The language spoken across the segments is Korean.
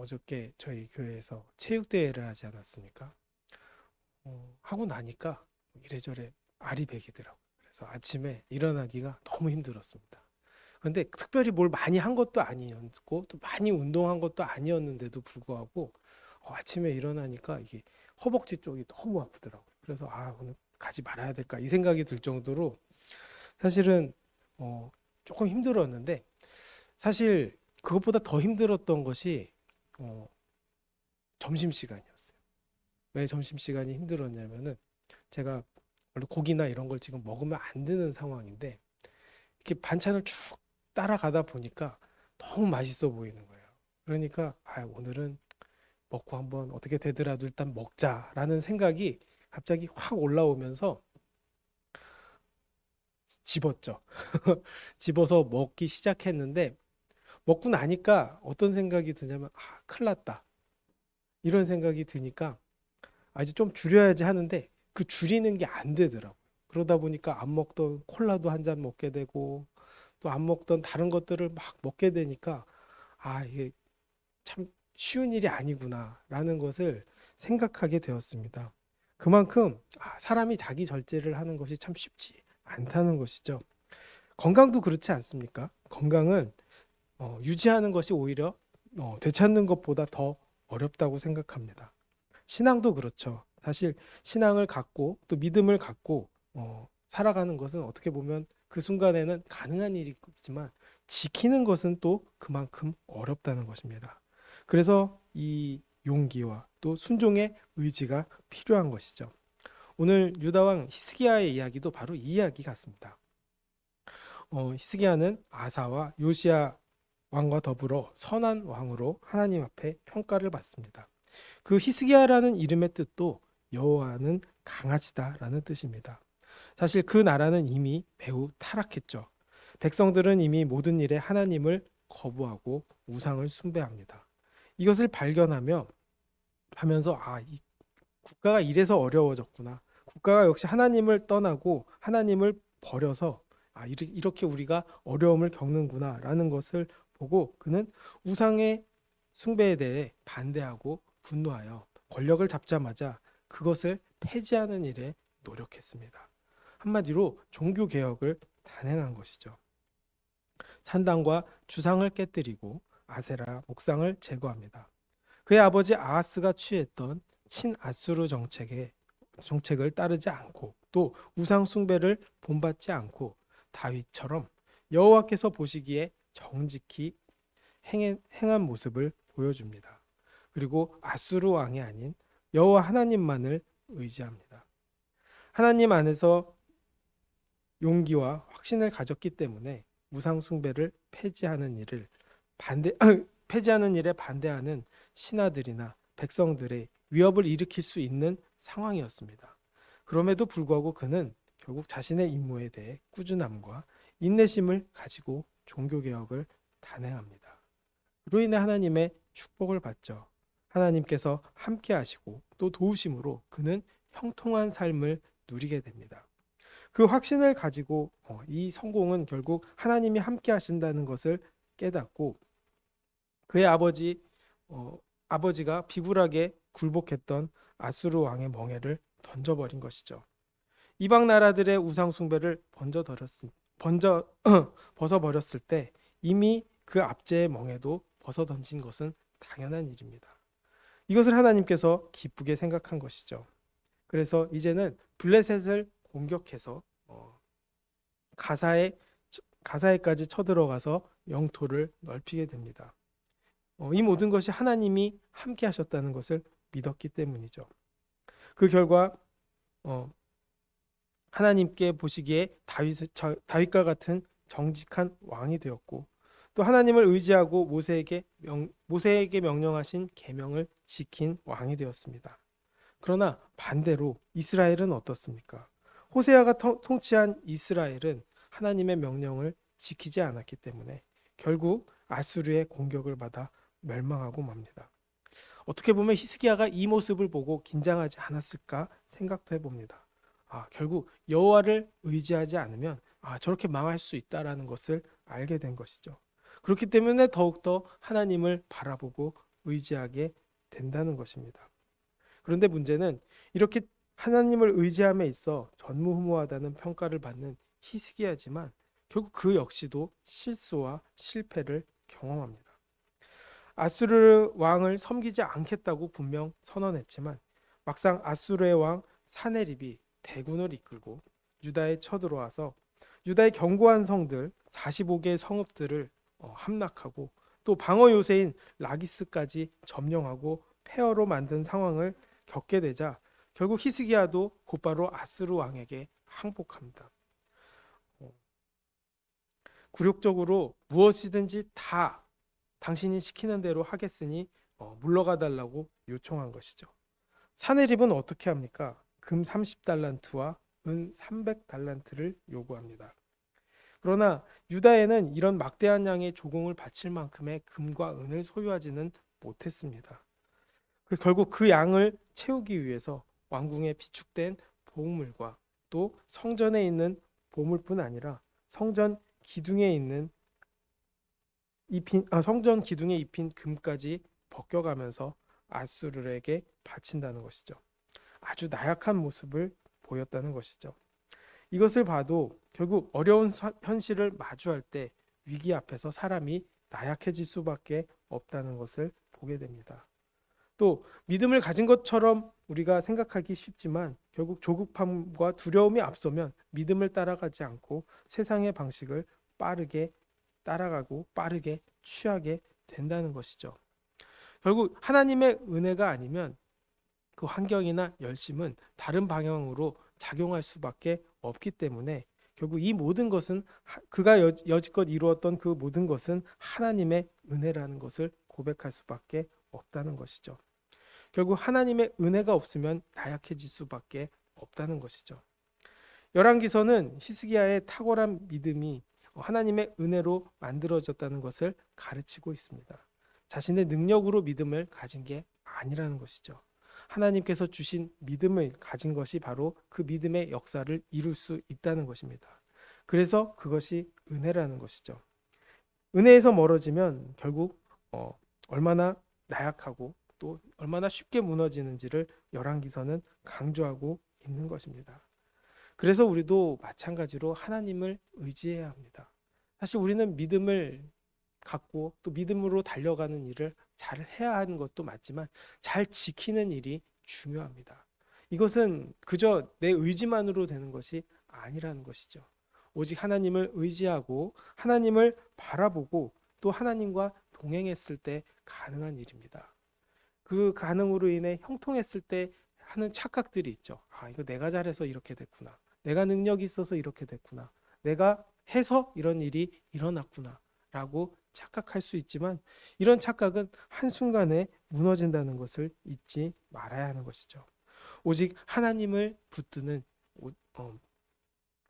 어저께 저희 교회에서 체육대회를 하지 않았습니까? 하고 나니까 이래저래 알이 배기더라고요. 그래서 아침에 일어나기가 너무 힘들었습니다. 그런데 특별히 뭘 많이 한 것도 아니었고 또 많이 운동한 것도 아니었는데도 불구하고 아침에 일어나니까 이게 허벅지 쪽이 너무 아프더라고요. 그래서 오늘 가지 말아야 될까 이 생각이 들 정도로 사실은 어, 조금 힘들었는데 사실 그것보다 더 힘들었던 것이 어, 점심시간이었어요. 왜 점심시간이 힘들었냐면은 제가 원래 고기나 이런 걸 지금 먹으면 안 되는 상황인데 이렇게 반찬을 쭉 따라가다 보니까 너무 맛있어 보이는 거예요. 그러니까 오늘은 먹고 한번 어떻게 되더라도 일단 먹자라는 생각이 갑자기 확 올라오면서 집었죠. 집어서 먹기 시작했는데 먹고 나니까 어떤 생각이 드냐면 큰일 났다. 이런 생각이 드니까 이제 좀 줄여야지 하는데 그 줄이는 게 안 되더라고요. 그러다 보니까 안 먹던 콜라도 한 잔 먹게 되고 또 안 먹던 다른 것들을 막 먹게 되니까 이게 참 쉬운 일이 아니구나라는 것을 생각하게 되었습니다. 그만큼 사람이 자기 절제를 하는 것이 참 쉽지 않다는 것이죠. 건강도 그렇지 않습니까? 건강은 유지하는 것이 오히려 되찾는 것보다 더 어렵다고 생각합니다. 신앙도 그렇죠. 사실 신앙을 갖고 또 믿음을 갖고 살아가는 것은 어떻게 보면 그 순간에는 가능한 일이지만 지키는 것은 또 그만큼 어렵다는 것입니다. 그래서 이 용기와 또 순종의 의지가 필요한 것이죠. 오늘 유다왕 히스기야의 이야기도 바로 이 이야기 같습니다. 히스기야는 아사와 요시야 왕과 더불어 선한 왕으로 하나님 앞에 평가를 받습니다. 그 히스기야라는 이름의 뜻도 여호와는 강하시다라는 뜻입니다. 사실 그 나라는 이미 매우 타락했죠. 백성들은 이미 모든 일에 하나님을 거부하고 우상을 숭배합니다. 이것을 발견하며 하면서 이 국가가 이래서 어려워졌구나. 국가가 역시 하나님을 떠나고 하나님을 버려서 이렇게 우리가 어려움을 겪는구나라는 것을 보고 그는 우상의 숭배에 대해 반대하고 분노하여 권력을 잡자마자 그것을 폐지하는 일에 노력했습니다. 한마디로 종교 개혁을 단행한 것이죠. 산당과 주상을 깨뜨리고 아세라 목상을 제거합니다. 그의 아버지 아하스가 취했던 친아수르 정책을 따르지 않고 또 우상 숭배를 본받지 않고 다윗처럼 여호와께서 보시기에 정직히 행한 모습을 보여줍니다. 그리고 아수르 왕이 아닌 여호와 하나님만을 의지합니다. 하나님 안에서 용기와 확신을 가졌기 때문에 우상 숭배를 폐지하는 일에 반대하는 신하들이나 백성들의 위협을 일으킬 수 있는 상황이었습니다. 그럼에도 불구하고 그는 결국 자신의 임무에 대해 꾸준함과 인내심을 가지고 종교 개혁을 단행합니다. 그로 인해 하나님의 축복을 받죠. 하나님께서 함께 하시고 또 도우심으로 그는 형통한 삶을 누리게 됩니다. 그 확신을 가지고 이 성공은 결국 하나님이 함께 하신다는 것을 깨닫고 그의 아버지가 비굴하게 굴복했던 아수르 왕의 멍에를 던져버린 것이죠. 이방 나라들의 우상 숭배를 번져 벗어버렸을 때 이미 그 압제의 멍에도 벗어던진 것은 당연한 일입니다. 이것을 하나님께서 기쁘게 생각한 것이죠. 그래서 이제는 블레셋을 공격해서 가사에 가사에까지 쳐들어가서 영토를 넓히게 됩니다. 이 모든 것이 하나님이 함께 하셨다는 것을 믿었기 때문이죠. 그 결과 하나님께 보시기에 다윗과 같은 정직한 왕이 되었고 또 하나님을 의지하고 모세에게 명령하신 계명을 지킨 왕이 되었습니다. 그러나 반대로 이스라엘은 어떻습니까? 호세아가 통치한 이스라엘은 하나님의 명령을 지키지 않았기 때문에 결국 아수르의 공격을 받아 멸망하고 맙니다. 어떻게 보면 히스기야가 이 모습을 보고 긴장하지 않았을까 생각도 해봅니다. 결국 여호와를 의지하지 않으면 저렇게 망할 수 있다라는 것을 알게 된 것이죠. 그렇기 때문에 더욱더 하나님을 바라보고 의지하게 된다는 것입니다. 그런데 문제는 이렇게 하나님을 의지함에 있어 전무후무하다는 평가를 받는 히스기야지만 결국 그 역시도 실수와 실패를 경험합니다. 아수르 왕을 섬기지 않겠다고 분명 선언했지만 막상 아수르의 왕 사네립이 대군을 이끌고 유다에 쳐들어와서 유다의 견고한 성들 45개의 성읍들을 함락하고 또 방어 요새인 라기스까지 점령하고 폐허로 만든 상황을 겪게 되자 결국 히스기야도 곧바로 아수르 왕에게 항복합니다. 굴욕적으로 무엇이든지 다 당신이 시키는 대로 하겠으니 물러가 달라고 요청한 것이죠. 사네립은 어떻게 합니까? 금 30달란트와 은 300달란트를 요구합니다. 그러나 유다에는 이런 막대한 양의 조공을 바칠 만큼의 금과 은을 소유하지는 못했습니다. 결국 그 양을 채우기 위해서 왕궁에 비축된 보물과 또 성전에 있는 보물뿐 아니라 성전 기둥에 입힌 금까지 벗겨가면서 아수르에게 바친다는 것이죠. 아주 나약한 모습을 보였다는 것이죠. 이것을 봐도 결국 어려운 현실을 마주할 때 위기 앞에서 사람이 나약해질 수밖에 없다는 것을 보게 됩니다. 또 믿음을 가진 것처럼 우리가 생각하기 쉽지만 결국 조급함과 두려움이 앞서면 믿음을 따라가지 않고 세상의 방식을 빠르게 따라가고 빠르게 취하게 된다는 것이죠. 결국 하나님의 은혜가 아니면 그 환경이나 열심은 다른 방향으로 작용할 수밖에 없기 때문에 결국 이 모든 것은 그가 여지껏 이루었던 그 모든 것은 하나님의 은혜라는 것을 고백할 수밖에 없다는 것이죠. 결국 하나님의 은혜가 없으면 나약해질 수밖에 없다는 것이죠. 열왕기서는 히스기야의 탁월한 믿음이 하나님의 은혜로 만들어졌다는 것을 가르치고 있습니다. 자신의 능력으로 믿음을 가진 게 아니라는 것이죠. 하나님께서 주신 믿음을 가진 것이 바로 그 믿음의 역사를 이룰 수 있다는 것입니다. 그래서 그것이 은혜라는 것이죠. 은혜에서 멀어지면 결국 얼마나 나약하고 또 얼마나 쉽게 무너지는지를 열왕기서는 강조하고 있는 것입니다. 그래서 우리도 마찬가지로 하나님을 의지해야 합니다. 사실 우리는 믿음을 갖고 또 믿음으로 달려가는 일을 잘 해야 하는 것도 맞지만 잘 지키는 일이 중요합니다. 이것은 그저 내 의지만으로 되는 것이 아니라는 것이죠. 오직 하나님을 의지하고 하나님을 바라보고 또 하나님과 동행했을 때 가능한 일입니다. 그 가능으로 인해 형통했을 때 하는 착각들이 있죠. 아, 이거 내가 잘해서 이렇게 됐구나. 내가 능력이 있어서 이렇게 됐구나. 내가 해서 이런 일이 일어났구나. 라고 착각할 수 있지만 이런 착각은 한순간에 무너진다는 것을 잊지 말아야 하는 것이죠. 오직 하나님을 붙드는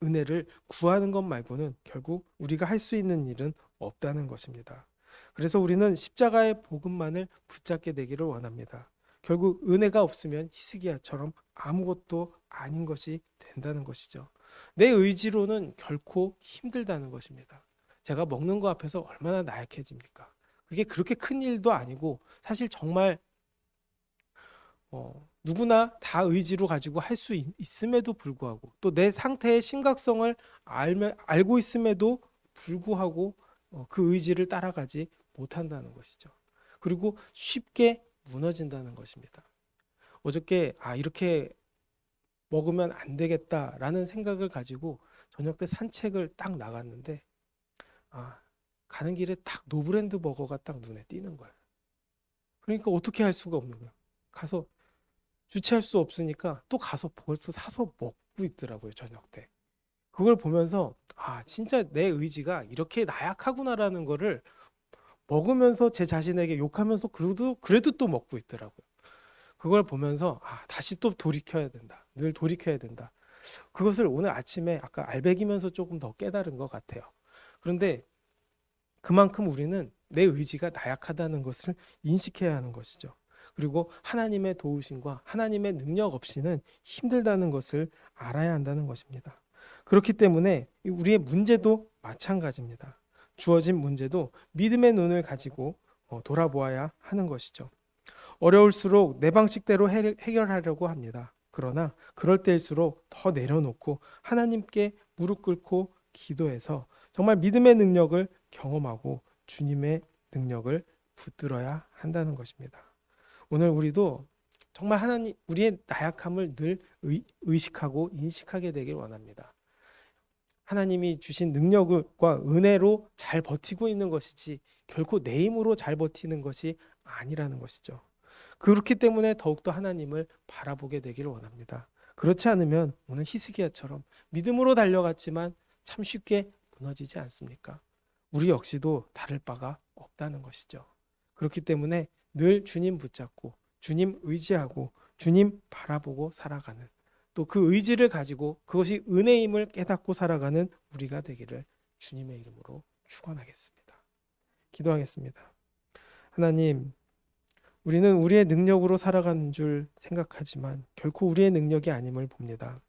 은혜를 구하는 것 말고는 결국 우리가 할 수 있는 일은 없다는 것입니다. 그래서 우리는 십자가의 복음만을 붙잡게 되기를 원합니다. 결국 은혜가 없으면 히스기야처럼 아무것도 아닌 것이 된다는 것이죠. 내 의지로는 결코 힘들다는 것입니다. 제가 먹는 거 앞에서 얼마나 나약해집니까? 그게 그렇게 큰 일도 아니고 사실 정말 누구나 다 의지로 가지고 할 수 있음에도 불구하고 또 내 상태의 심각성을 알고 있음에도 불구하고 그 의지를 따라가지 못한다는 것이죠. 그리고 쉽게 무너진다는 것입니다. 어저께 이렇게 먹으면 안 되겠다라는 생각을 가지고 저녁 때 산책을 딱 나갔는데 가는 길에 딱 노브랜드 버거가 딱 눈에 띄는 거예요. 그러니까 어떻게 할 수가 없는 거예요. 가서 주체할 수 없으니까 또 가서 벌써 사서 먹고 있더라고요, 저녁 때. 그걸 보면서 진짜 내 의지가 이렇게 나약하구나라는 거를 먹으면서 제 자신에게 욕하면서 그래도 또 먹고 있더라고요. 그걸 보면서 다시 또 돌이켜야 된다. 늘 돌이켜야 된다. 그것을 오늘 아침에 아까 알배기면서 조금 더 깨달은 것 같아요. 그런데 그만큼 우리는 내 의지가 나약하다는 것을 인식해야 하는 것이죠. 그리고 하나님의 도우심과 하나님의 능력 없이는 힘들다는 것을 알아야 한다는 것입니다. 그렇기 때문에 우리의 문제도 마찬가지입니다. 주어진 문제도 믿음의 눈을 가지고 돌아보아야 하는 것이죠. 어려울수록 내 방식대로 해결하려고 합니다. 그러나 그럴 때일수록 더 내려놓고 하나님께 무릎 꿇고 기도해서 정말 믿음의 능력을 경험하고 주님의 능력을 붙들어야 한다는 것입니다. 오늘 우리도 정말 하나님 우리의 나약함을 늘 의식하고 인식하게 되길 원합니다. 하나님이 주신 능력과 은혜로 잘 버티고 있는 것이지 결코 내 힘으로 잘 버티는 것이 아니라는 것이죠. 그렇기 때문에 더욱더 하나님을 바라보게 되기를 원합니다. 그렇지 않으면 오늘 히스기야처럼 믿음으로 달려갔지만 참 쉽게 무너지지 않습니까? 우리 역시도 다를 바가 없다는 것이죠. 그렇기 때문에 늘 주님 붙잡고 주님 의지하고 주님 바라보고 살아가는 또 그 의지를 가지고 그것이 은혜임을 깨닫고 살아가는 우리가 되기를 주님의 이름으로 축원하겠습니다. 기도하겠습니다. 하나님, 우리는 우리의 능력으로 살아가는 줄 생각하지만 결코 우리의 능력이 아님을 봅니다.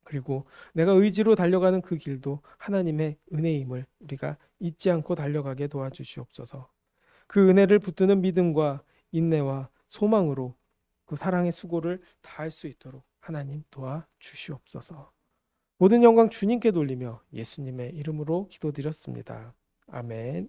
그리고 내가 의지로 달려가는 그 길도 하나님의 은혜임을 우리가 잊지 않고 달려가게 도와주시옵소서. 그 은혜를 붙드는 믿음과 인내와 소망으로 그 사랑의 수고를 다할 수 있도록 하나님 도와주시옵소서. 모든 영광 주님께 돌리며 예수님의 이름으로 기도드렸습니다. 아멘.